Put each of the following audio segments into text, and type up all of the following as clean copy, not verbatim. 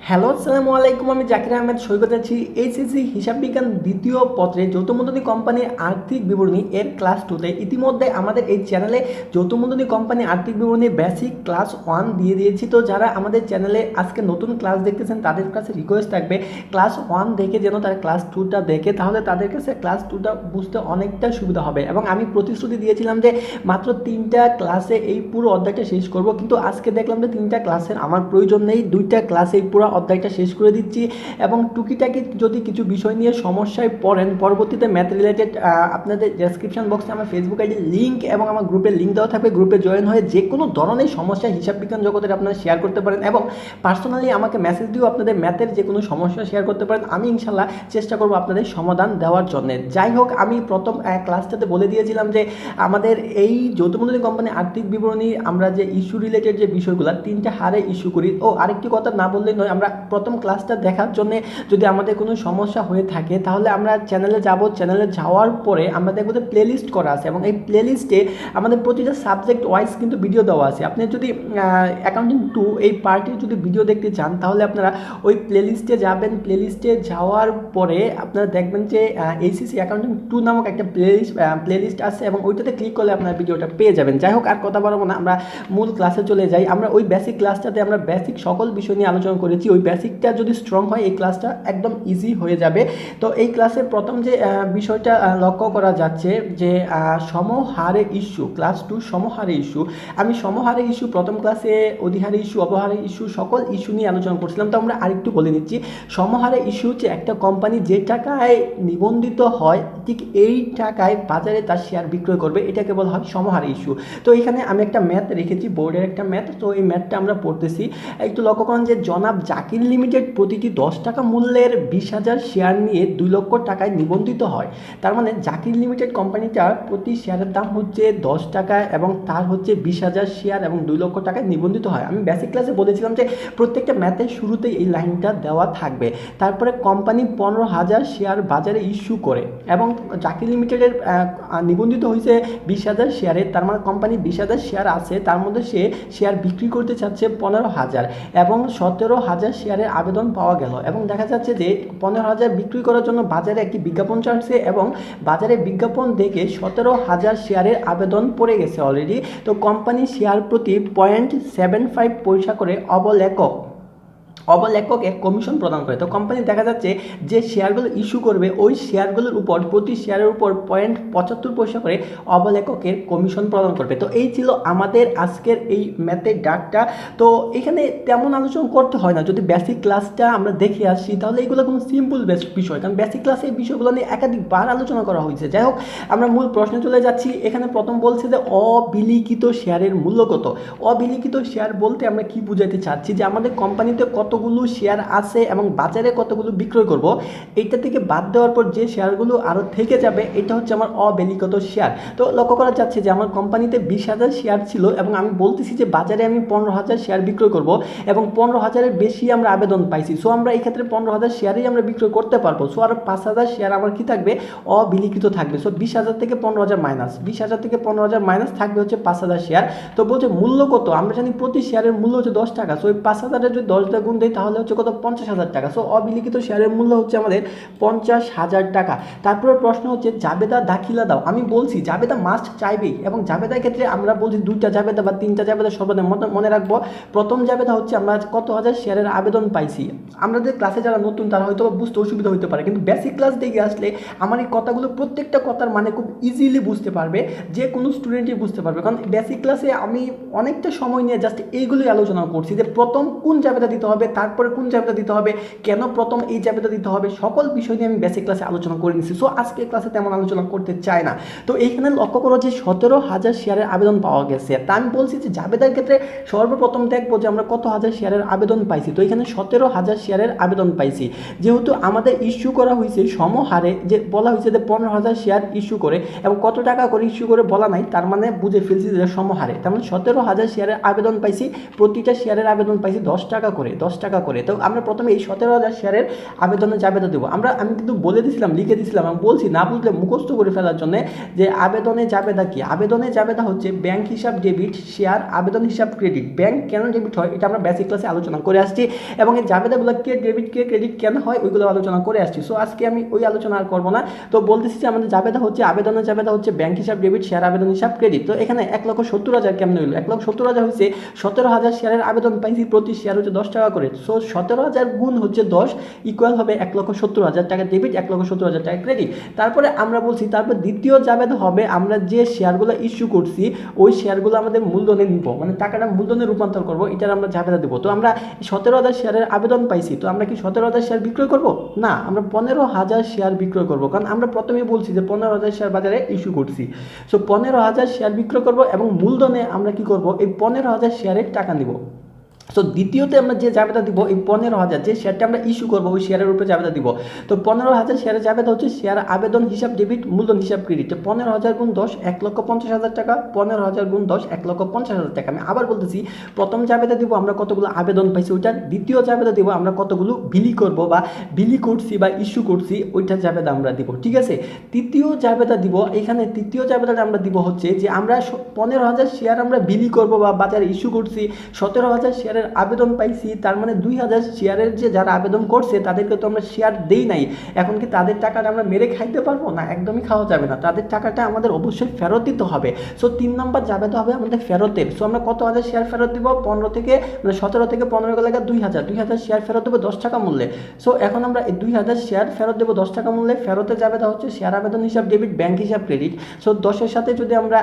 Hello, আসসালামু আলাইকুম। আমি জাকির আহমেদ সৈকত আছি। এইচএসসি হিসাব বিজ্ঞান দ্বিতীয় পত্রে যৌথমূলধনী কোম্পানির আর্থিক বিবরণী এর ক্লাস 2তে ইতিমধ্যে আমাদের এই চ্যানেলে যৌথমূলধনী কোম্পানির আর্থিক বিবরণী বেসিক ক্লাস 1 দিয়ে দিয়েছি। তো যারা আমাদের চ্যানেলে আজকে নতুন ক্লাস দেখতেছেন তাদের কাছে রিকোয়েস্ট থাকবে ক্লাস 1 দেখে যেন তারা ক্লাস 2টা দেখে, তাহলে তাদের কাছে ক্লাস 2টা বুঝতে অনেকটা সুবিধা হবে। এবং আমি প্রতিশ্রুতি দিয়েছিলাম যে মাত্র 3টা ক্লাসে এই পুরো অধ্যায়টা শেষ করব, কিন্তু আজকে দেখলাম যে 3টা ক্লাসের আমার প্রয়োজন নেই, 2টা ক্লাসে এই পুরো অধ্যায়টা শেষ করে দিচ্ছি। এবং টুকিটাকি যদি কিছু বিষয় নিয়ে সমস্যায় পড়েন পরবর্তীতে ম্যাথ রিলেটেড, আপনাদের ডেসক্রিপশন বক্সে আমার ফেসবুক আইডি লিঙ্ক এবং আমার গ্রুপের লিঙ্ক দেওয়া থাকবে। গ্রুপে জয়েন হয়ে যে কোনো ধরনের সমস্যা হিসাব বিজ্ঞান জগতের আপনারা শেয়ার করতে পারেন এবং পার্সোনালি আমাকে মেসেজ দিয়েও আপনাদের ম্যাথের যে কোনো সমস্যা শেয়ার করতে পারেন। আমি ইনশাল্লাহ চেষ্টা করবো আপনাদের সমাধান দেওয়ার জন্য। যাই হোক, আমি প্রথম ক্লাসটাতে বলে দিয়েছিলাম যে আমাদের এই যৌথমূলধনী কোম্পানি আর্থিক বিবরণী আমরা যে ইস্যু রিলেটেড যে বিষয়গুলো 3টা হারে ইস্যু করি। ও আরেকটি কথা না বললেই নয়, আমরা প্রথম ক্লাসটা দেখার জন্য যদি আমাদের কোনো সমস্যা হয়ে থাকে তাহলে আমরা চ্যানেলে যাব। চ্যানেলে যাওয়ার পরে আমরা দেখবো যে প্লেলিস্ট করা আছে এবং এই প্লেলিস্টে আমাদের প্রতিটা সাবজেক্ট ওয়াইজ কিন্তু ভিডিও দেওয়া আছে। আপনি যদি অ্যাকাউন্টিং 2 এই পার্টির যদি ভিডিও দেখতে চান তাহলে আপনারা ওই প্লেলিস্টে যাবেন। প্লেলিস্টে যাওয়ার পরে আপনারা দেখবেন যে এইচএসসি অ্যাকাউন্টিং 2 নামক একটা প্লেলিস্ট আছে এবং ওইটাতে ক্লিক করলে আপনারা ভিডিওটা পেয়ে যাবেন। যাই হোক, আর কথা বলবো না, আমরা মূল ক্লাসে চলে যাই। আমরা ওই বেসিক ক্লাসটাতে আমরা বেসিক সকল বিষয় নিয়ে আলোচনা করেছি। ওই বেসিকটা যদি স্ট্রং হয় এই ক্লাসটা একদম ইজি হয়ে যাবে। তো এই ক্লাসের প্রথম যে বিষয়টা লক্ষ্য করা যাচ্ছে যে সমহারে ইস্যু, ক্লাস 2 সমহারে ইস্যু। আমি সমহারে ইস্যু প্রথম ক্লাসে অধিহারে ইস্যু, অবহারে ইস্যু, সকল ইস্যু নিয়ে আলোচনা করছিলাম। তো আমরা আরেকটু বলে নিচ্ছি, সমহারে ইস্যু হচ্ছে একটা কোম্পানি যে টাকায় নিবন্ধিত হয় ঠিক এই টাকায় বাজারে তার শেয়ার বিক্রয় করবে, এটাকে বলা হয় সমহারে ইস্যু। তো এখানে আমি একটা ম্যাথ রেখেছি, বোর্ডের একটা ম্যাথ। তো এই ম্যাথটা আমরা পড়তেছি। একটু লক্ষ্য করেন যে জনাব জাকির লিমিটেড প্রতিটি 10 টাকা মূল্যের 20,000 শেয়ার নিয়ে 2 লক্ষ টাকায় নিবন্ধিত হয়। তার মানে জাকির লিমিটেড কোম্পানিটার প্রতি শেয়ারের দাম হচ্ছে 10 টাকা এবং তার হচ্ছে 20,000 শেয়ার এবং 2 লক্ষ টাকায় নিবন্ধিত হয়। আমি বেসিক ক্লাসে বলেছিলাম যে প্রত্যেকটা ম্যাথের শুরুতেই এই লাইনটা দেওয়া থাকবে। তারপরে কোম্পানি 15,000 শেয়ার বাজারে ইস্যু করে এবং জাকির লিমিটেডের নিবন্ধিত হয়েছে 20,000 শেয়ারে। তার মানে কোম্পানি 20,000 শেয়ার আছে, তার মধ্যে সে শেয়ার বিক্রি করতে চাচ্ছে 15,000 এবং 17,000 শেয়ারের আবেদন পাওয়া গেল। এবং দেখা যাচ্ছে যে 15,000 বিক্রি করার জন্য বাজারে একটি বিজ্ঞাপন ছাড়ছে এবং বাজারে বিজ্ঞাপন দেখে 17,000 শেয়ারের আবেদন পড়ে গেছে অলরেডি। তো কোম্পানি শেয়ার প্রতি 0.75 পয়সা করে অবলেখকে কমিশন প্রদান করে। তো কোম্পানি দেখা যাচ্ছে যে শেয়ারগুলো ইস্যু করবে ওই শেয়ারগুলোর উপর প্রতি শেয়ারের উপর 0.75 পয়সা করে অবলেখকের কমিশন প্রদান করবে। তো এই ছিল আমাদের আজকের এই ম্যাথের ডাকটা। তো এখানে তেমন আলোচনা করতে হয় না, যদি বেসিক ক্লাসটা আমরা দেখে আসি তাহলে এগুলো কোনো সিম্পল বিষয়, কারণ বেসিক ক্লাসে এই বিষয়গুলো নিয়ে একাধিকবার আলোচনা করা হয়েছে। যাই হোক, আমরা মূল প্রশ্নে চলে যাচ্ছি। এখানে প্রথম বলছে যে অবিলিখিত শেয়ারের মূল্য কত। অবিলিখিত শেয়ার বলতে আমরা কি বুঝাইতে চাচ্ছি, যে আমাদের কোম্পানিতে কতগুলো শেয়ার আছে এবং বাজারে কতগুলো বিক্রয় করব, এইটা থেকে বাদ দেওয়ার পর যে শেয়ারগুলো আরও থেকে যাবে এটা হচ্ছে আমার অবিলিখিত শেয়ার। তো লক্ষ্য করা যাচ্ছে যে আমার কোম্পানিতে 20,000 শেয়ার ছিল এবং আমি বলতেছি যে বাজারে আমি 15,000 শেয়ার বিক্রয় করব এবং 15,000-এর বেশি আমরা আবেদন পাইছি। সো আমরা এই ক্ষেত্রে 15,000 শেয়ারই আমরা বিক্রয় করতে পারবো। সো আর 5,000 শেয়ার আমার কি থাকবে, অবিলিখিত থাকবে। সো 20,000 থেকে 15,000 মাইনাস, 20,000 থেকে 15,000 মাইনাস থাকবে হচ্ছে 5,000 শেয়ার। তো বলছে মূল্য কত, আমরা জানি প্রতি শেয়ারের মূল্য হচ্ছে 10 টাকা। সো এই 5,000-এর যদি 10 দিয়ে গুণ দেয় তাহলে হচ্ছে কত, 50,000 টাকা। সো অবিলিখিত শেয়ারের মূল্য হচ্ছে আমাদের 50,000 টাকা। তারপরে প্রশ্ন হচ্ছে জাবেদা দাখিলা দাও। আমি বলছি জাবেদা মাস্ট চাইবেই এবং জাবেদার ক্ষেত্রে আমরা বলছি 2টা জাবেদা বা 3টা জাবেদা সর্বদা মনে রাখবো। প্রথম জাবেদা হচ্ছে আমরা কত হাজার শেয়ারের আবেদন পাইছি। আমাদের ক্লাসে যারা নতুন তারা হয়তো বুঝতে অসুবিধা হতে পারে, কিন্তু বেসিক ক্লাস দেখে আসলে আমার এই কথাগুলো প্রত্যেকটা কথার মানে খুব ইজিলি বুঝতে পারবে, যে কোনো স্টুডেন্টই বুঝতে পারবে। কারণ বেসিক ক্লাসে আমি অনেকটা সময় নিয়ে জাস্ট এইগুলোই আলোচনা করছি, যে প্রথম কোন জাবেদা দিতে হবে, তারপরে কোন জাবেদা দিতে হবে, কেন প্রথম এই জাবেদা দিতে হবে, সকল বিষয় নিয়ে আমি বেসিক ক্লাসে আলোচনা করে নিচ্ছি। সো আজকে ক্লাসে তেমন আলোচনা করতে চাই না। তো এইখানে লক্ষ্য করো যে 17,000 শেয়ারের আবেদন পাওয়া গেছে। তা আমি বলছি যে জাবেদার ক্ষেত্রে সর্বপ্রথম দেখবো যে আমরা কত হাজার শেয়ারের আবেদন পাইছি। তো এখানে 17,000 শেয়ারের আবেদন পাইছি। যেহেতু আমাদের ইস্যু করা হয়েছে সমহারে, যে বলা হয়েছে যে 15,000 শেয়ার ইস্যু করে এবং কত টাকা করে ইস্যু করে বলা নাই, তার মানে বুঝে ফেলছি যে সমহারে। তার মানে 17,000 শেয়ারের আবেদন পাইছি, প্রতিটা শেয়ারের আবেদন পাইছি 10 টাকা করে। 10 টাকা করে। তো আমরা প্রথমে এই 17,000 শেয়ারের আবেদনের জাবেদা দেবো। আমি কিন্তু বলে দিয়েছিলাম, লিখে দিয়েছিলাম, আমি বলছি না বুঝলে মুখস্থ করে ফেলার জন্য যে আবেদনের জাবেদা কি। আবেদনের জাবেদা হচ্ছে ব্যাংক হিসাব ডেবিট, শেয়ার আবেদন হিসাব ক্রেডিট। ব্যাংক কেন ডেবিট হয় এটা আমরা বেসিক ক্লাসে আলোচনা করে আসছি, এবং এই জাবেদাগুলো কে ডেবিট কে ক্রেডিট কেন হয় ওইগুলো আলোচনা করে আসছি। সো আজকে আমি ওই আলোচনা আর করবো না। তো বলতেছি যে আমাদের জাবেদা হচ্ছে, আবেদনের জাবেদা হচ্ছে ব্যাংক হিসাব ডেবিট, শেয়ার আবেদন হিসাব ক্রেডিট। তো এখানে 1,70,000 কেমন হইলো? 1,70,000 হচ্ছে 17,000 শেয়ারের আবেদন পাইছি, প্রতি শেয়ার হচ্ছে 10 টাকা করে। সো 17,000 গুণ হচ্ছে 10 ইকুয়াল হবে 1,70,000 টাকা ডেবিট, 1,70,000 টাকা ক্রেডিট। তারপরে আমরা বলছি তারপর দ্বিতীয় জাবেদা হবে আমরা যে শেয়ারগুলো ইস্যু করছি ওই শেয়ারগুলো আমাদের মূলধনে নিব, মানে টাকাটা মূলধনে রূপান্তর করবো, এটার আমরা জাবেদা দেবো। তো আমরা 17,000 শেয়ারের আবেদন পাইছি, তো আমরা কি 17,000 শেয়ার বিক্রয় করবো? না, আমরা 15,000 শেয়ার বিক্রয় করবো, কারণ আমরা প্রথমেই বলছি যে 15,000 শেয়ার বাজারে ইস্যু করছি। সো 15,000 শেয়ার বিক্রয় করবো এবং মূলধনে আমরা কি করবো, এই 15,000 শেয়ারের টাকা নিব। সো দ্বিতীয়তে আমরা যে জাবেদা দিব এই 15,000 যে শেয়ারটা আমরা ইস্যু করবো ওই শেয়ারের উপরে জাবেদা দিব। তো 15,000 শেয়ারের জাবেদা হচ্ছে শেয়ার আবেদন হিসাব ডেবিট, মূলধন হিসাব ক্রেডিট। তো 15,000 গুণ 10 1,50,000 টাকা, 15,000 গুণ 10 1,50,000 টাকা। আমি আবার বলতেছি, প্রথম জাবেদা দিব আমরা কতগুলো আবেদন পাইছি ওইটার, দ্বিতীয় জাবেদা দিব আমরা কতগুলো বিলি করবো বা বিলি করছি বা ইস্যু করছি ওইটার জাবেদা আমরা দিব, ঠিক আছে। তৃতীয় জাবেদা দিব, এখানে তৃতীয় জাবেদাটা আমরা দিব হচ্ছে যে আমরা 15,000 শেয়ার আমরা বিলি করবো বা বাজারে ইস্যু করছি, 17,000 শেয়ারের আবেদন পাইছি, তার মানে 2,000 শেয়ারের যে যারা আবেদন করছে তাদেরকে তো আমরা শেয়ার দেই নাই। এখন কি তাদের টাকাটা আমরা মেরে খাইতে পারবো? না, একদমই খাওয়া যাবে না, তাদের টাকাটা আমাদের অবশ্যই ফেরত দিতে হবে। সো 3 নম্বর জাবেদা হবে আমাদের ফেরতের। সো আমরা কত হাজার শেয়ার ফেরত দিব? 15 থেকে মানে 17 থেকে 15 লাগা 2,000 শেয়ার ফেরত দেবো 10 টাকা মূল্যে। সো এখন আমরা এই 2,000 শেয়ার ফেরত দেবো 10 টাকা মূল্যে। ফেরতের জাবেদা হচ্ছে শেয়ার আবেদন হিসাব ডেবিট, ব্যাংক হিসাব ক্রেডিট। সো 10-এর সাথে যদি আমরা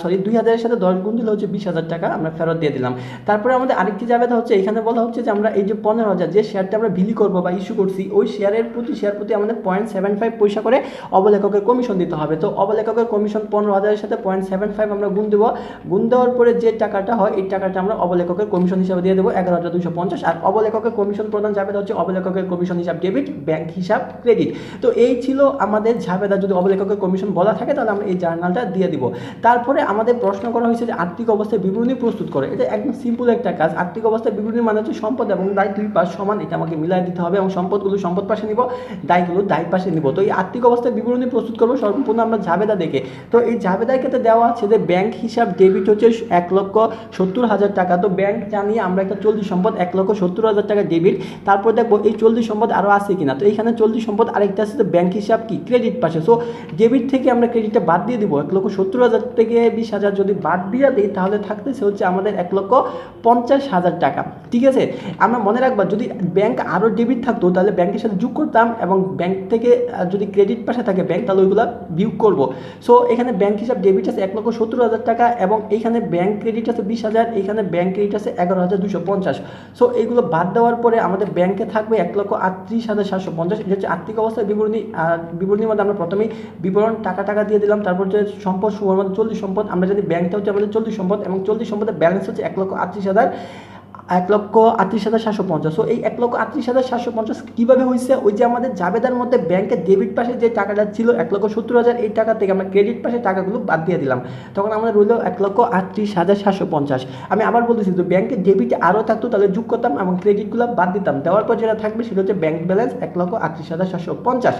2,000-এর সাথে 10 গুণ দিলে হচ্ছে 20,000 টাকা আমরা ফেরত দিয়ে দিলাম। তারপরে আমাদের আরেকটি জাবেদা হচ্ছে, এখানে বলা হচ্ছে যে আমরা এই যে 15,000 যে শেয়ারটা আমরা বিলি করবো বা ইস্যু করছি ওই শেয়ারের প্রতি আমাদের 0.75 পয়সা করে অবলেখকের কমিশন দিতে হবে। তো অবলেখকের কমিশন 15,000-এর সাথে 0.75 আমরা গুণ দেবো। গুণ দেওয়ার পরে যে টাকাটা হয় এই টাকাটা আমরা অবলেখকের কমিশন হিসাবে দিয়ে দেবো 11,250। আর অবলেখকের কমিশন প্রদান জাবেদা হচ্ছে অবলেখকের কমিশন হিসাব ডেবিট, ব্যাংক হিসাব ক্রেডিট। তো এই ছিল আমাদের জাবেদা। যদি অবলেখকের কমিশন বলা থাকে তাহলে আমরা এই জার্নালটা দিয়ে দিব। তারপরে আমাদের প্রশ্ন করা হয়েছে যে আর্থিক অবস্থায় বিবরণী প্রস্তুত করে। এটা একদম সিম্পল একটা কাজ। আর্থিক অবস্থায় বিবরণী মানে হচ্ছে সম্পদ এবং দায় দুই পাশ সমান, এটা আমাকে মিলাই দিতে হবে, এবং সম্পদগুলো সম্পদ পাশে নিব, দায়গুলো দায় পাশে নিব। তো এই আর্থিক অবস্থায় বিবরণী প্রস্তুত করবো সম্পূর্ণ আমরা জাবেদা দেখে। তো এই জাবেদার ক্ষেত্রে দেওয়া আছে যে ব্যাংক হিসাব ডেবিট হচ্ছে 1,70,000 টাকা। তো ব্যাংক জানিয়ে আমরা একটা চলতি সম্পদ 1,70,000 টাকা ডেবিট। তারপর দেখবো এই চলতি সম্পদ আরও আছে কিনা। তো এইখানে চলতি সম্পদ আরেকটা আছে, তো ব্যাংক হিসাব কি ক্রেডিট পাশে। সো ডেবিট থেকে আমরা ক্রেডিটটা বাদ দিয়ে দিব। 1,70,000 থেকে 20,000 যদি বাদ দিয়ে দিই তাহলে থাকতেছে হচ্ছে আমাদের 1,50,000 টাকা, ঠিক আছে। আমরা মনে রাখবো যদি ব্যাংক আরও ডেবিট থাকতো তাহলে ব্যাংকের সাথে যোগ করতাম, এবং ব্যাংক থেকে যদি ক্রেডিট পাশে থাকে ব্যাংক তাহলে ওইগুলো বিয়োগ করবো। সো এখানে ব্যাংক হিসাব ডেবিট আছে 1,70,000 টাকা, এবং এইখানে ব্যাংক ক্রেডিট আছে 20,000, এইখানে ব্যাংক ক্রেডিট আছে 11,250। সো এইগুলো বাদ দেওয়ার পরে আমাদের ব্যাংকে থাকবে 1,38,750। এটা হচ্ছে আর্থিক অবস্থার বিবরণী। বিবরণীর মধ্যে আমরা প্রথমেই বিবরণ টাকা দিয়ে দিলাম। তারপর যে সম্পদ সুমন চলতি সম্পদ, আমরা যদি ব্যাংকটা হচ্ছে আমাদের চলতি সম্পদ, এবং চলতি সম্পদের ব্যালেন্স হচ্ছে 1,38,750। সো এই 1,38,750 কীভাবে হয়েছে? ওই যে আমাদের জাবেদার মধ্যে ব্যাংকের ডেবিট পাশে যে টাকাটা ছিল 1,70,000, এই টাকা থেকে আমরা ক্রেডিট পাশে টাকাগুলো বাদ দিয়ে দিলাম, তখন আমাদের রইল 1,38,750। আমি আবার বলতেছি, তো ব্যাংকের ডেবিট আরও থাকতো তাহলে যোগ করতাম এবং ক্রেডিটগুলো বাদ দিতাম। দেওয়ার পর যেটা থাকবে সেটা হচ্ছে ব্যাংক ব্যালেন্স 1,38,750।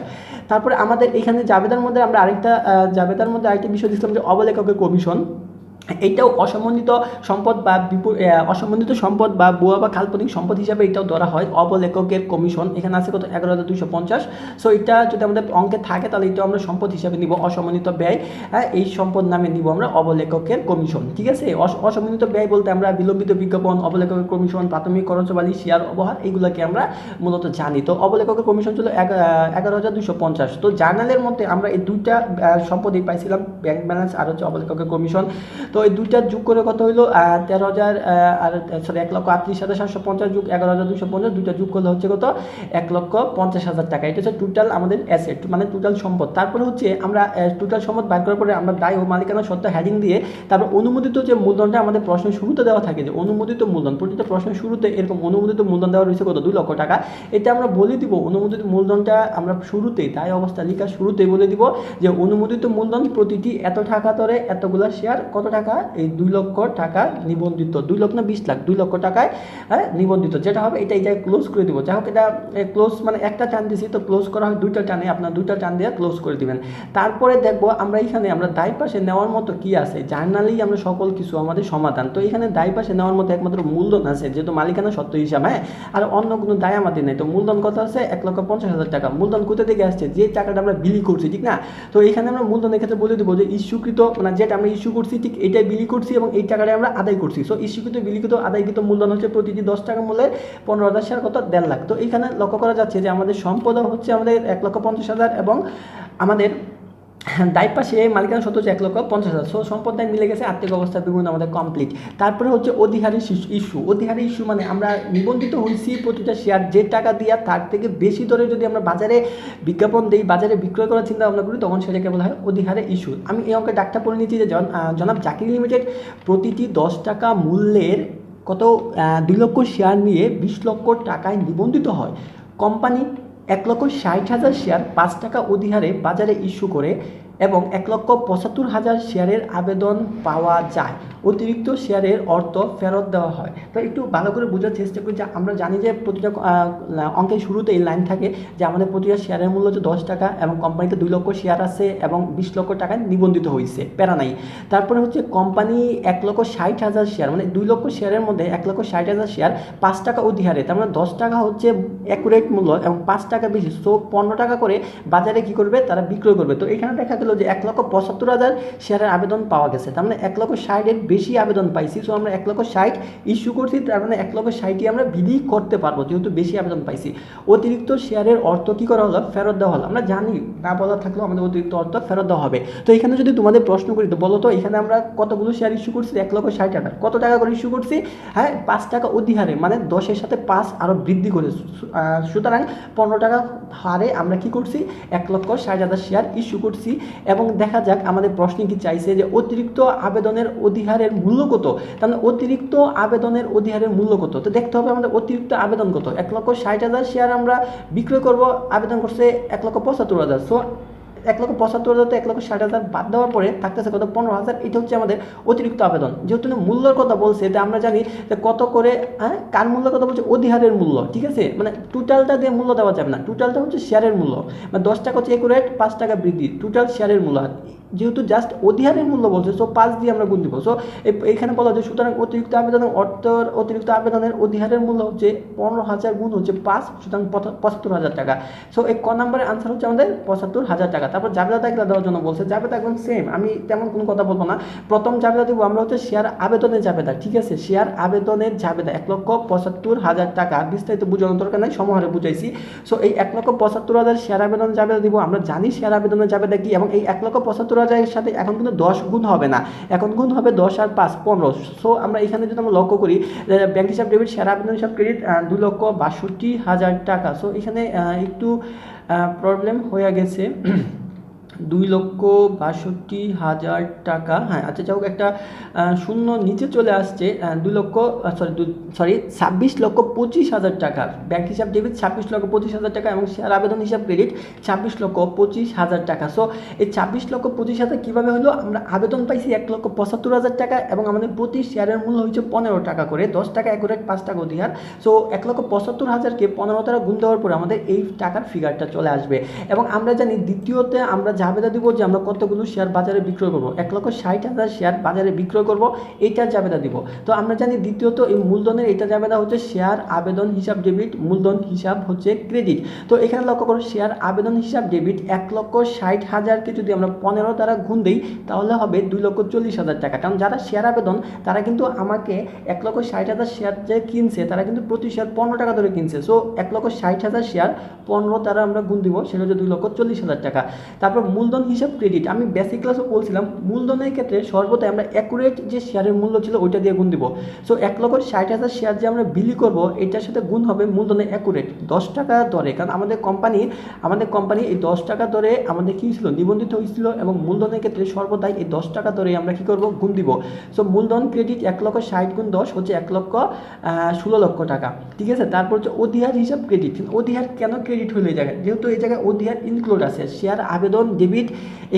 তারপরে আমাদের এখানে জাবেদার মধ্যে আমরা আরেকটা বিষয় দিচ্ছিলাম যে অবলেখকের কমিশন। এইটাও অসমন্বিত সম্পদ বা অসমন্বিত সম্পদ বা ভুয়া বা কাল্পনিক সম্পদ হিসাবে এটাও ধরা হয় অবলেখকের কমিশন। এখানে আছে কত? 11,250। সো এটা যদি আমাদের অঙ্কে থাকে তাহলে এটাও আমরা সম্পদ হিসাবে নিব। অসমন্বিত ব্যয়, এই সম্পদ নামে নিব আমরা অবলেখকের কমিশন, ঠিক আছে। অসমন্বিত ব্যয় বলতে আমরা বিলম্বিত বিজ্ঞাপন, অবলেখকের কমিশন, প্রাথমিক খরচবালি, শেয়ার অবহার, এইগুলোকে আমরা মূলত জানি। তো অবলেখকের কমিশন ছিল 11,250। তো জার্নালের মধ্যে আমরা এই দুইটা সম্পদই পাইছিলাম, ব্যাংক ব্যালেন্স আর হচ্ছে অবলেখকের কমিশন। তো এই দুইটা যোগ করে কত হইলো? 1,38,750 যোগ 11,250, দুইটা যোগ করলে হচ্ছে কত? 1,50,000 টাকা। এটা হচ্ছে টোটাল আমাদের অ্যাসেট, মানে টোটাল সম্পদ। তারপরে হচ্ছে আমরা টোটাল সম্পদ বার করার পরে আমরা দায় ও মালিকানা সত্ত্ব হেডিং দিয়ে তারপর অনুমোদিত যে মূলধনটা আমাদের প্রশ্নের শুরুতে দেওয়া থাকে, যে অনুমোদিত মূলধন, প্রতিটা প্রশ্নের শুরুতে এরকম অনুমোদিত মূলধন দেওয়া রয়েছে কত? 2 লক্ষ টাকা। এটা আমরা বলে দিব অনুমোদিত মূলধনটা আমরা শুরুতেই দায় অবস্থা লেখা শুরুতেই বলে দিব যে অনুমোদিত মূলধন প্রতিটি এত টাকা ধরে এতগুলা শেয়ার কত টাকা টাকা, এই 2 লক্ষ টাকা নিবন্ধিত, 2 লক্ষ না 20 লাখ, 2 লক্ষ টাকায় নিবন্ধিত যেটা হবে এটা ক্লোজ করে দিব। যাই হোক এটা ক্লোজ মানে একটা টান দিছি তো ক্লোজ করা হয় 2টা টানে, আপনার 2টা টান দিয়ে ক্লোজ করে দিবেন। তারপরে দেখবো আমরা এখানে আমরা দায় পাশে নেওয়ার মতো কি আছে, জার্নালেই আমরা সকল কিছু আমাদের সমাধান। তো এখানে দায় পাশে নেওয়ার মতো একমাত্র মূলধন আছে, যেহেতু মালিকানা সত্ত্ব হিসাব, আর অন্য কোনো দায় আমাদের নেই। তো মূলধন কত আছে, 1,50,000 টাকা। মূলধন কোথা থেকে আসছে, যে টাকাটা আমরা বিলি করছি, ঠিক না? তো এখানে আমরা মূলধনের ক্ষেত্রে বলে দেবো যে ইস্যুকৃত মানে যেটা আমরা ইস্যু করছি ঠিক এটাই বিলি করছি এবং এই টাকাটা আমরা আদায় করছি। সো ইস্যুকৃত বিলিকৃত আদায়কৃত মূলধন হচ্ছে প্রতিটি 10 টাকা মূল্যের 15,000 শেয়ার কত, 1.5 লাখ। তো এখানে লক্ষ্য করা যাচ্ছে যে আমাদের সম্পদ হচ্ছে আমাদের 1,50,000 এবং আমাদের দায় পাশে মালিকানা সত্ত্ব হচ্ছে 1,50,000। সো সম্পদ দায় মিলে গেছে, আর্থিক অবস্থার বিভিন্ন আমাদের কমপ্লিট। তারপরে হচ্ছে অধিহারী ইস্যু। অধিহারী ইস্যু মানে আমরা নিবন্ধিত হয়েছি প্রতিটা শেয়ার যে টাকা দিয়া তার থেকে বেশি দরে যদি আমরা বাজারে বিজ্ঞাপন দিই, বাজারে বিক্রয় করার চিন্তা ভাবনা করি, তখন সেটাকে বলা হয় অধিহারে ইস্যু। আমি এই অঙ্কের ডাকটা পড়ে নিচ্ছি যে জনাব জাকির লিমিটেড প্রতিটি 10 টাকা মূল্যের কত 2 লক্ষ শেয়ার নিয়ে 20 লক্ষ টাকায় নিবন্ধিত হয়। কোম্পানি 1,60,000 শেয়ার 5 টাকা অধিহারে বাজারে ইস্যু করে এবং 1,75,000 শেয়ারের আবেদন পাওয়া যায়। অতিরিক্ত শেয়ারের অর্থ ফেরত দেওয়া হয়। তো একটু ভালো করে বোঝার চেষ্টা করি যে আমরা জানি যে প্রতিটা অঙ্কের শুরুতে এই লাইন থাকে যে আমাদের প্রতিটা শেয়ারের মূল্য হচ্ছে 10 টাকা এবং কোম্পানিতে 2 লক্ষ শেয়ার আছে এবং 20 লক্ষ টাকায় নিবন্ধিত হয়েছে, প্যারা নাই। তারপরে হচ্ছে কোম্পানি 1,60,000 শেয়ার মানে 2 লক্ষ শেয়ারের মধ্যে 1,60,000 শেয়ার 5 টাকা অধিহারে, তার মানে 10 টাকা হচ্ছে অ্যাকুরেট মূল্য এবং 5 টাকা বেশি, সো 15 টাকা করে বাজারে কী করবে, তারা বিক্রয় করবে। তো এখানে দেখা গেল যে 1,75,000 শেয়ারের আবেদন পাওয়া গেছে, তার মানে 1,60,000 বেশি আবেদন পাইছি। সো আমরা 1,60,000 ইস্যু করছি, তার মানে 1,60,000 আমরা বিলি করতে পারবো যেহেতু বেশি আবেদন পাইছি। অতিরিক্ত শেয়ারের অর্থ কী করা হলো, ফেরত দেওয়া হলো। আমরা জানি না বলা থাকলেও আমাদের অতিরিক্ত অর্থ ফেরত দেওয়া হবে। তো এখানে যদি তোমাদের প্রশ্ন করি তো বলো তো এখানে আমরা কতগুলো শেয়ার ইস্যু করছি, 1,60,000 কত টাকা করে ইস্যু করছি, 5 টাকা অধিহারে মানে 10-এর সাথে 5 আরও বৃদ্ধি করে, সুতরাং 15 টাকা হারে আমরা কি করছি, 1,60,000 শেয়ার ইস্যু করছি। এবং দেখা যাক আমাদের প্রশ্নে কি চাইছে যে অতিরিক্ত আবেদনের অধিহারের মূল্য কত, তাহলে অতিরিক্ত আবেদনের অধিহারের মূল্য কত। তো দেখতে হবে আমাদের অতিরিক্ত আবেদন কত, 1,60,000 শেয়ার আমরা বিক্রয় করব, আবেদন করছে 1,75,000। সো 1,75,000 তো 1,60,000 বাদ দেওয়ার পরে থাকতেছে কত, 15,000। এটা হচ্ছে আমাদের অতিরিক্ত আবেদন। যেহেতু মূল্যর কথা বলছে এটা আমরা জানি যে কত করে, কার মূল্যের কথা বলছে, অধিহারের মূল্য, ঠিক আছে? মানে টোটালটা দিয়ে মূল্য দেওয়া যাবে না, টোটালটা হচ্ছে শেয়ারের মূল্য, মানে 10 টাকা হচ্ছে একুরেট, 5 টাকা বৃদ্ধি, টোটাল শেয়ারের মূল্য। যেহেতু জাস্ট অধিহারের মূল্য বলছে সো 5 দিয়ে আমরা গুণ দিব। সো এখানে বলা হচ্ছে সুতরাং অতিরিক্ত আবেদনের অতিরিক্ত আবেদনের অধিহারের মূল্য হচ্ছে 15,000 গুণ হচ্ছে 5, সুতরাং 75,000 টাকা। সো এই ক নম্বরের আনসার হচ্ছে আমাদের 75,000 টাকা। তারপর জাবেদা দাখিলা দেওয়ার জন্য বলছে, জাবেদা একদম সেম, আমি তেমন কোনো কথা বলবো না। প্রথম জাবেদা দিব আমরা হচ্ছে শেয়ার আবেদনের জাবেদা, ঠিক আছে? শেয়ার আবেদনের জাবেদা 1,75,000 টাকা, বিস্তারিত বোঝানোর দরকার নাই, সমাহারে বুঝাইছি। সো এই 1,75,000 শেয়ার আবেদনের জাবেদা দিব। আমরা জানি শেয়ার আবেদনের জাবেদা কি, এবং এই 1,75,000 এর সাথে এখন কিন্তু 10 গুণ হবে না, এখন গুণ হবে 10 আর 5 15। সো আমরা এখানে যদি আমরা লক্ষ্য করি ব্যাংক হিসাব ডেবিট, শেয়ার আবেদন হিসাব ক্রেডিট 2,62,000 টাকা। সো এখানে একটু প্রবলেম হয়ে গেছে, 2,62,000 টাকা। হ্যাঁ আচ্ছা, যাই হোক একটা শূন্য নিচে চলে আসছে, 26,25,000 টাকা। ব্যাংক হিসাব ডেবিট 26,25,000 টাকা এবং শেয়ার আবেদন হিসাব ক্রেডিট 26,25,000 টাকা। সো এই 26,25,000 কীভাবে হলো, আমরা আবেদন পাইছি 1,75,000 টাকা এবং আমাদের প্রতি শেয়ারের মূল্য হচ্ছে 15 টাকা করে, 10 টাকা একুরেট, 5 টাকা অধিহার। সো 1,75,000কে 15 দ্বারা গুণ দেওয়ার পরে আমাদের এই টাকার ফিগারটা চলে আসবে। এবং আমরা জানি দ্বিতীয়তে আমরা জাবেদা দিব যে আমরা কতগুলো শেয়ার বাজারে বিক্রয় করব, 1,60,000 শেয়ার বাজারে বিক্রয় করব, এইটার জাবেদা দিব। তো আমরা জানি দ্বিতীয়ত এই মূলধনের এইটা জাবেদা হচ্ছে শেয়ার আবেদন হিসাব ডেবিট, মূলধন হিসাব হচ্ছে ক্রেডিট। তো এখানে লক্ষ্য করো শেয়ার আবেদন হিসাব ডেবিট 1,60,000কে যদি আমরা 15 দ্বারা গুণ দিই তাহলে হবে 2,40,000 টাকা। কারণ যারা শেয়ার আবেদন তারা কিন্তু আমাকে 1,60,000 শেয়ার যে কিনছে তারা কিন্তু প্রতি শেয়ার 15 টাকা ধরে কিনছে। সো 1,60,000 শেয়ার 15 দ্বারা আমরা গুণ দিব, সেটা হচ্ছে 2,40,000 টাকা। তারপর মূলধন হিসাব ক্রেডিট, আমি বেসিক ক্লাসে বলছিলাম মূলধনের ক্ষেত্রে সর্বদাই আমরা অ্যাকুরেট যে শেয়ারের মূল্য ছিল ওইটা দিয়ে গুণ দিব। সো 1,60,000 শেয়ার যে আমরা বিলি করব এটার সাথে গুণ হবে মূলধনের অ্যাকুরেট 10 টাকা দরে, কারণ আমাদের কোম্পানি এই 10 টাকা দরে আমাদের কী ছিল, নিবন্ধিত হয়েছিল, এবং মূলধনের ক্ষেত্রে সর্বদাই এই 10 টাকা দরে আমরা কী করব, গুণ দিব। সো মূলধন ক্রেডিট 1,60,000 গুণ 10 হচ্ছে 1,16,00,000 টাকা, ঠিক আছে? তারপর হচ্ছে অধিহার হিসাব ক্রেডিট। অধিহার কেন ক্রেডিট হলো এই জায়গায়, যেহেতু এই জায়গায় অধিহার ইনক্লুড আছে, শেয়ার আবেদন ডেবিট,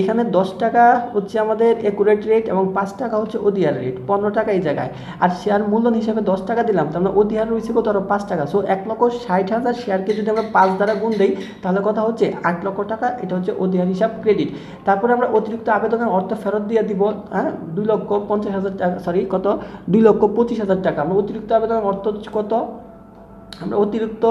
এখানে 10 টাকা হচ্ছে আমাদের অ্যাকুরেট রেট এবং 5 টাকা হচ্ছে ওডিআর রেট, 15 টাকা এই জায়গায়। আর শেয়ার মূলধন হিসাবে 10 টাকা দিলাম, তার মানে ওডিআর রয়েছে কত, আরও 5 টাকা। সো 1,60,000 শেয়ারকে যদি আমরা 5 দ্বারা গুণ দিই তাহলে কথা হচ্ছে 8 লক্ষ টাকা, এটা হচ্ছে ওডিআর হিসাব ক্রেডিট। তারপরে আমরা অতিরিক্ত আবেদনের অর্থ ফেরত দিয়ে দিব 2,50,000 টাকা, সরি কত, 2,25,000 টাকা। আমরা অতিরিক্ত আবেদনের অর্থ হচ্ছে কত, আমরা অতিরিক্ত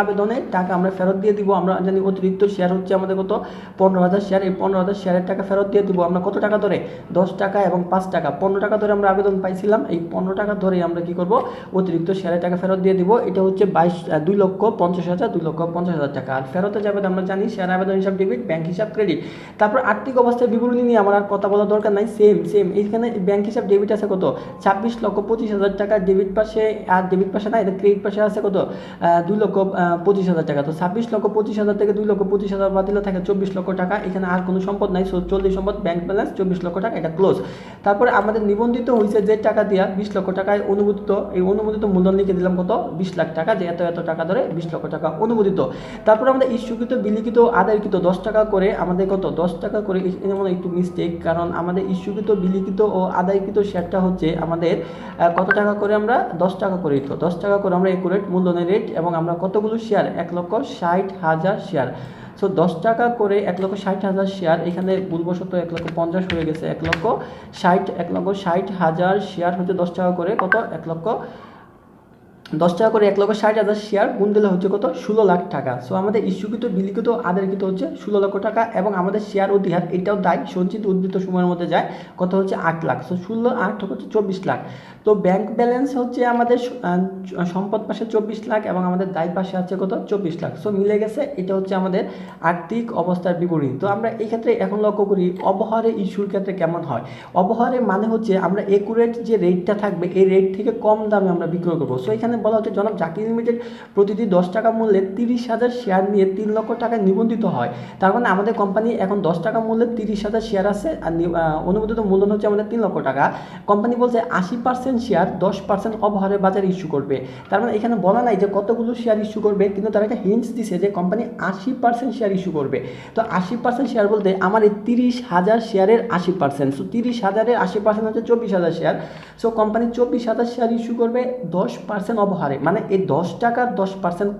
আবেদনের টাকা আমরা ফেরত দিয়ে দিব। আমরা জানি অতিরিক্ত শেয়ার হচ্ছে আমাদের কত, 15,000 শেয়ার। এই 15,000 শেয়ারের টাকা ফেরত দিয়ে দিব আমরা কত টাকা ধরে, 10 টাকা এবং 5 টাকা, 15 টাকা ধরে আমরা আবেদন পাইছিলাম। এই 15 টাকা ধরে আমরা কি করব, অতিরিক্ত শেয়ারের টাকা ফেরত দিয়ে দিব। এটা হচ্ছে 2,50,000 টাকা। আর ফেরতে যাবে আমরা জানি শেয়ার আবেদন হিসাব ডেবিট, ব্যাংক হিসাব ক্রেডিট। তারপর আর্থিক অবস্থার বিবরণী নিয়ে আমার আর কথা বলা দরকার নাই, সেম এইখানে ব্যাংক হিসাব ডেবিট আছে কত, 26,25,000 টাকা ডেবিট পাশে, আর ডেবিট পাশে না, এটা ক্রেডিট পাশে আছে কত, 2,25,000 টাকা। তো 26,25,000 থেকে 2,25,000 বাদ দিলে থাকে 24 লক্ষ টাকা। এখানে আর কোনো সম্পদ নাই, সো চলতি সম্পদ ব্যাংক ব্যালেন্স 24 লক্ষ টাকা, এটা ক্লোজ। তারপরে আমাদের নিবন্ধিত হয়েছে যে টাকা দিয়া 20 লক্ষ টাকায় অনুমোদিত, এই অনুমোদিত মূলধন লিখে দিলাম কত, 20 লাখ টাকা, যে এত টাকা ধরে 20 লক্ষ টাকা অনুমোদিত। তারপরে আমাদের ইস্যুকৃত, বিলিখিত, আদায়কৃত 10 টাকা করে আমাদের কত, 10 টাকা করে, যেমন একটু মিস্টেক, কারণ আমাদের ইস্যুকৃত, বিলিখিত ও আদায়কৃত শেয়ারটা হচ্ছে আমাদের কত টাকা করে, আমরা 10 টাকা করে, তো 10 টাকা করে আমরা একুরেট মূলধনের রেট, এবং আমরা কতগুলো শেয়ার, 1,60,000 শেয়ার। সো 10 টাকা করে 1,60,000 শেয়ার, এখানে ভুলবশত 1,50,000 হয়ে গেছে, 1,60,000 শেয়ার হচ্ছে 10 টাকা করে কত, 10 টাকা করে 1,60,000 শেয়ার গুণ দিলে হচ্ছে কত, 16 লাখ টাকা। সো আমাদের ইস্যুকৃত, বিলিখিত, আদায়কৃত হচ্ছে 16 লক্ষ টাকা, এবং আমাদের শেয়ার অধিহার এটাও দায়, সঞ্চিত উদ্ধৃত সময়ের মধ্যে যায় কত হচ্ছে 8 লাখ। সো 16 8 হচ্ছে 24 লাখ। তো ব্যাংক ব্যালেন্স হচ্ছে আমাদের সম্পদ পাশে 24 লাখ, এবং আমাদের দায় পাশে আছে কত, 24 লাখ। সো মিলে গেছে, এটা হচ্ছে আমাদের আর্থিক অবস্থার বিবরণী। তো আমরা এই ক্ষেত্রে এখন লক্ষ্য করি অবহারে ইস্যুর ক্ষেত্রে কেমন হয়। অবহারে মানে হচ্ছে আমরা একুরেট যে রেটটা থাকবে এই রেট থেকে কম দামে আমরা বিক্রয় করবো। সো এখানে বলা হচ্ছে জনাব জাকির লিমিটেড প্রতিটি 10 টাকা মূল্যে 30,000 শেয়ার নিয়ে 3 লক্ষ টাকায় নিবন্ধিত হয়। তার মানে আমাদের কোম্পানি এখন 10 টাকা মূল্যে 30,000 শেয়ার আছে, আর অনুমোদিত মূলধন হচ্ছে আমাদের 3 লক্ষ টাকা। কোম্পানি বলছে 80% শেয়ার 10% অবহারে বাজারে ইস্যু করবে। তার মানে এখানে বলা নাই যে কতগুলো শেয়ার ইস্যু করবে, কিন্তু তারা একটা হিন্টস দিছে যে কোম্পানি 80% শেয়ার ইস্যু করবে। তো 80% শেয়ার বলতে আমার এই 30,000 শেয়ারের 80%, সো 30,000-এর 80% হচ্ছে 24,000 share. So company 24,000 share issue করবে 10% অবহারে, মানে এই 10 টাকার 10%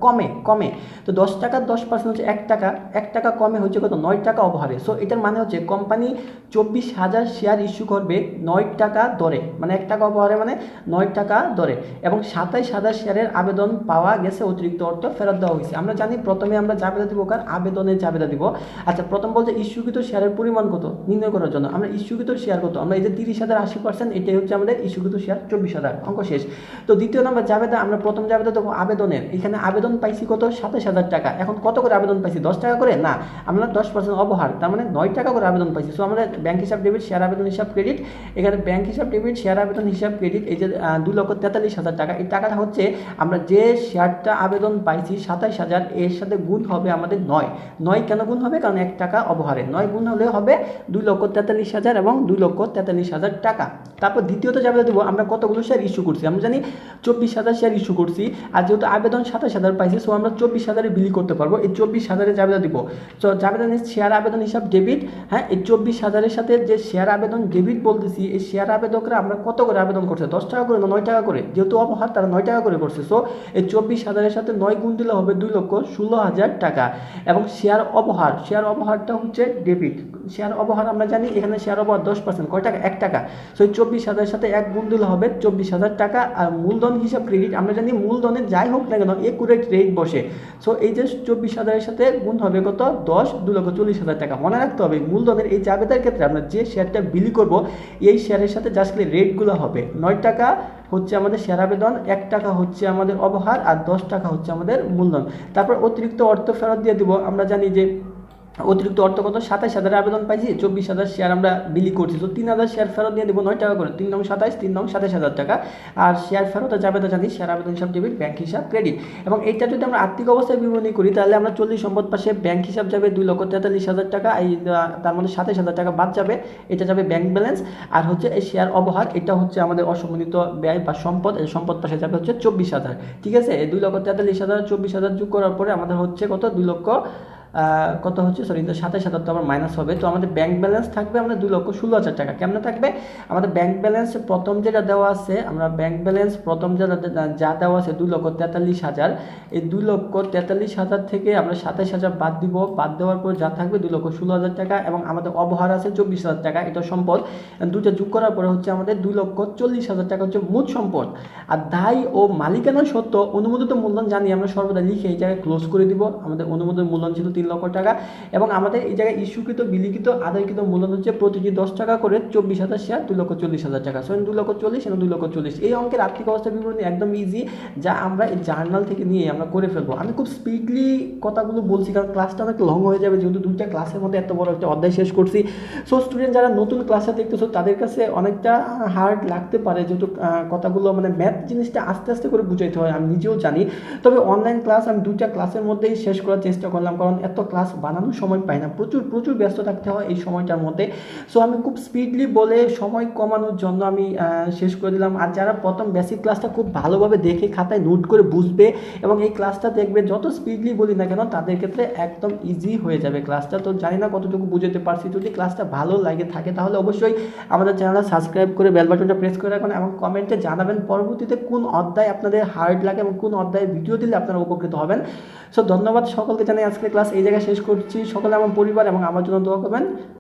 কমে। তো 10 টাকার 10% হচ্ছে 1 টাকা, 1 টাকা কমে হচ্ছে কত, 9 টাকা অবহারে। সো এটার মানে হচ্ছে কোম্পানি 24,000 শেয়ার ইস্যু করবে 9 টাকা দরে, মানে 1 টাকা অবহারে মানে 9 টাকা দরে, এবং 27,000 শেয়ারের আবেদন পাওয়া গেছে, অতিরিক্ত অর্থ ফেরত দেওয়া হয়েছে। আমরা জানি প্রথমে আমরা জাবেদা দিব, কার আবেদনের জাবেদা দিব। আচ্ছা, প্রথম বলতে ইস্যুকৃত শেয়ারের পরিমাণ কত নির্ণয় করার জন্য আমরা ইস্যুকৃত শেয়ার কত, আমরা এই যে 30,000 80%, এটাই হচ্ছে আমাদের ইস্যুকৃত শেয়ার 24,000, অঙ্ক শেষ। তো দ্বিতীয় নম্বর জাবেদা, আমরা প্রথম জাবেদা দেবো আবেদনের। এখানে আবেদন পাইছি কত, 27,000 টাকা। এখন কত করে আবেদন পাইছি, 10 টাকা করে না, আমরা 10% অবহার, তার মানে 9 টাকা করে আবেদন পাইছি। সো আমাদের ব্যাংক হিসাব ডেবিট, শেয়ার আবেদন হিসাব ক্রেডিট। এখানে ব্যাংক হিসাব ডেবিট, শেয়ার আবেদন হিসাব ক্রেডিট, এই যে 2,43,000 টাকা, এই টাকাটা হচ্ছে আমরা যে শেয়ারটা আবেদন পাইছি 27,000, এর সাথে গুণ হবে আমাদের 9 কেন গুণ হবে, কারণ 1 টাকা অবহারে 9 গুণ হলে হবে 2,43,000 এবং 2,43,000 টাকা। তারপর দ্বিতীয়ত জাবেদা দেবো আমরা কতগুলো শেয়ার ইস্যু করছি। আমরা জানি 24,000 শেয়ার ইস্যু করছি, আর যেহেতু আবেদন 27,000 পাইছি, সো আমরা 24,000-এ বিলি করতে পারবো। এই 24,000-এ জাবেদা দিব। তো জাবেদা শেয়ার আবেদন হিসাব ডেবিট, হ্যাঁ, এই 24,000-এর সাথে যে শেয়ার আবেদন ডেবিট বলতেছি, এই শেয়ার আবেদকরা আমরা কত করে আবেদন করছে, 10 টাকা করে না 9 টাকা করে, যেহেতু অবহার তারা 9 টাকা করে করছে। সো এই 24,000-এর সাথে 9 গুণ দিলে হবে 2,16,000 টাকা। এবং শেয়ার অবহারটা হচ্ছে ডেবিট। শেয়ার অবহার আমরা জানি এখানে শেয়ার অবহার 10%, কয় টাকা, 1 টাকা। সো এই 24,000-এর সাথে 1 গুণ দিলে হবে 24,000 টাকা। আর মূলধন হিসাব ক্রেডিট, আমরা জানি মূলধনের যাই হোক না কেন একুরেট রেট বসে। সো এই যে 24,000-এর সাথে গুণ হবে কত, 10, 2,40,000 টাকা। মনে রাখতে হবে মূলধনের এই জাবেদার ক্ষেত্রে আমরা যে শেয়ারটা বিলি করব এই শেয়ারের সাথে জাস্ট রেটগুলো হবে 9 টাকা হচ্ছে আমাদের শেয়ার আবেদন, 1 টাকা হচ্ছে আমাদের অবহার, আর 10 টাকা হচ্ছে আমাদের মূলধন। তারপর অতিরিক্ত অর্থ ফেরত দিয়ে দিব। আমরা জানি যে অতিরিক্ত অর্থ কত, 27,000 আবেদন পাইছি, 24,000 শেয়ার আমরা বিলি করছি। তো 3,000 শেয়ার ফেরত দিয়ে দেবো 9 টাকা করে, 3 নং 27, 3 নং 27,000 টাকা। আর শেয়ার ফেরত যাবে তো জানি শেয়ার আবেদন হিসাব ডেবিট, ব্যাংক হিসাব ক্রেডিট। এবং এইটা যদি আমরা আর্থিক অবস্থায় বিবরণী করি তাহলে আমরা চলতি সম্পদ পাশে ব্যাংক হিসাব যাবে 2,43,000 টাকা, এই তার মধ্যে 27,000 টাকা বাদ যাবে, এটা যাবে ব্যাংক ব্যালেন্স। আর হচ্ছে এই শেয়ার অবহার, এটা হচ্ছে আমাদের অসমন্বিত ব্যয় বা সম্পদ, এই সম্পদ পাশে যাবে হচ্ছে 24,000। ঠিক আছে, এই 2,43,000 24,000 যোগ করার পরে আমাদের হচ্ছে কত, 2,00,000 কত হচ্ছে, সরি 27,000 তো আমার মাইনাস হবে। তো আমাদের ব্যাংক ব্যালেন্স থাকবে আমাদের 2,16,000 টাকা। কেমন থাকবে আমাদের ব্যাংক ব্যালেন্স? প্রথম যেটা দেওয়া আছে, আমরা ব্যাংক ব্যালেন্স প্রথম যা দেওয়া আছে 2,43,000, এই 2,43,000 থেকে আমরা 27,000 বাদ দিব। বাদ দেওয়ার পর যা থাকবে 2,16,000 টাকা, এবং আমাদের অবহার আছে 24,000 টাকা, এটা সম্পদ। দুটো যোগ করার পরে হচ্ছে আমাদের 2,40,000 টাকা হচ্ছে মোট সম্পদ। আর দায় ও মালিকানা সত্ত্ব অনুমোদিত মূলধন জানি আমরা সর্বদা লিখে এই জায়গায় ক্লোজ করে দিব। আমাদের অনুমোদিত মূলধন ছিল 3 লক্ষ টাকা, এবং আমাদের এই জায়গায় ইস্যুকৃত বিলিখিত আদায়কৃত মূলধন হচ্ছে প্রতিটি 10 টাকা করে 24,000 শেয়ার 2,40,000 টাকা। সো 2,40,000 এবং 2,40,000 এই অঙ্কের আর্থিক অবস্থা বিবরণী একদম ইজি, যা আমরা এই জার্নাল থেকে নিয়ে আমরা করে ফেলবো। আমি খুব স্পিডলি কথাগুলো বলছি কারণ ক্লাসটা অনেক লং হয়ে যাবে, যেহেতু 2টা ক্লাসের মধ্যে এত বড় একটা অধ্যায় শেষ করছি। সো স্টুডেন্ট যারা নতুন ক্লাসে দেখতেছো তাদের কাছে অনেকটা হার্ড লাগতে পারে, যেহেতু কথাগুলো মানে ম্যাথ জিনিসটা আস্তে আস্তে করে বুঝাইতে হয়, আমি নিজেও জানি। তবে অনলাইন ক্লাস আমি 2টা ক্লাসের মধ্যেই শেষ করার চেষ্টা করলাম, কারণ এত ক্লাস বানানোর সময় পাই না, প্রচুর ব্যস্ত থাকতে হয় এই সময়টার মধ্যে। সো আমি খুব স্পিডলি বলে সময় কমানোর জন্য আমি শেষ করে দিলাম। আর যারা প্রথম বেসিক ক্লাসটা খুব ভালোভাবে দেখে খাতায় নোট করে বুঝবে এবং এই ক্লাসটা দেখবে, যত স্পিডলি বলি না কেন তাদের ক্ষেত্রে একদম ইজি হয়ে যাবে ক্লাসটা। তো জানি না কতটুকু বুঝতে পারছি। যদি ক্লাসটা ভালো লাগে থাকে তাহলে অবশ্যই আমাদের চ্যানেলটা সাবস্ক্রাইব করে বেল বাটনটা প্রেস করে রাখুন, এবং কমেন্টে জানাবেন পরবর্তীতে কোন অধ্যায় আপনাদের হার্ড লাগে এবং কোন অধ্যায়ে ভিডিও দিলে আপনারা উপকৃত হবেন। সো ধন্যবাদ সকলকে, জানাই আজকের ক্লাস এই জায়গায় শেষ করছি। সকলে আমার পরিবার এবং আমার জন্য দোয়া করবেন।